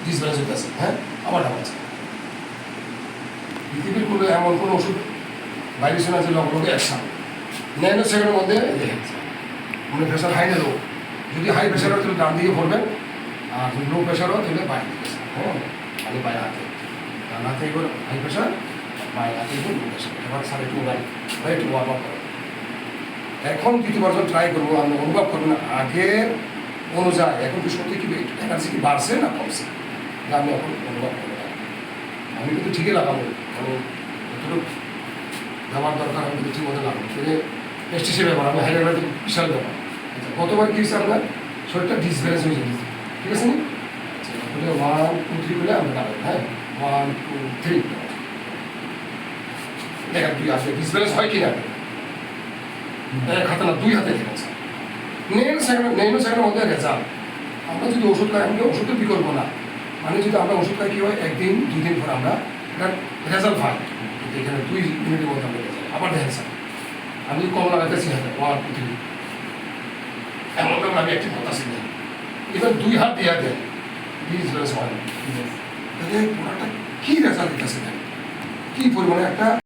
Disbalance হইতেছে, হ্যাঁ আবার ডাবাচ্ছে। পৃথিবীর কোনো এমন কোনো ওষুধ বাইরে শোনা যে লগে অ্যাকশন ন্যানো সেকেন্ডের মধ্যে দেখে মানে প্রেশার হাই না লো, যদি হাই প্রেশার হয় তাহলে ডান দিকে পড়বেন, আর যদি লো প্রেশার হয় তাহলে বাইরে দিকে, হ্যাঁ খালি বাইরে হাতে, ডান হাতে এবার হাই প্রেশার, বাইরে হাতে এবার লো প্রেশার। এবার স্যার একটু মোবাইল বা একটু ওয়ার্ম আপ করেন। এখন দ্বিতীয়বার যখন ট্রাই করবো আপনি অনুভব করবেন আগে অনুযায়ী এখন কি সত্যি কি এনার্জি কি বাড়ছে না কমছে, আমি এখন অনুভব করবো। আমি কিন্তু ঠিকই লাগাবো, মানে যতটুকু দেওয়ার দরকার আমি কিন্তু ঠিক মতো লাগাবো। সেটা এসটিসি ব্যাপার, আমি হাইড্রোগ্রাফি বিশাল ব্যাপার। আচ্ছা গতবার কি হচ্ছে আপনার শরীরটা ডিসব্যালেন্স হয়ে যাবে, ঠিক আছে না? আচ্ছা তাহলে 1 2 3 করে আমরা লাগাবো, হ্যাঁ 1 2 3 দেখেন দুই আসবে ডিসব্যালেন্স হয় কি না, এক হাতে না দুই হাতে ঠিক আছে। নেন সেকেন্ডের মধ্যে রেজাল্ট। আমরা যদি ওষুধ খাই, আমাকে ওষুধের বিকল্প না, মানে যদি আমরা ওষুধ খাই কী হয় একদিন 2 দিন পর আমরা এটার রেজাল্ট পাই, কিন্তু এখানে 2 মিনিটের মধ্যে আমরা রেজাল্ট। আবার দেখেন স্যার আমি কম লাগাইতেছি হাতে 1 2 3 এমন ব্যাপার আমি একটি কথা শিখি এবার 2 হাত দিয়ে দেন ডিসব্যালেন্স হয় না, তাহলে পুরোটা কী রেজাল্ট দিতেছে, কী পরিমাণে একটা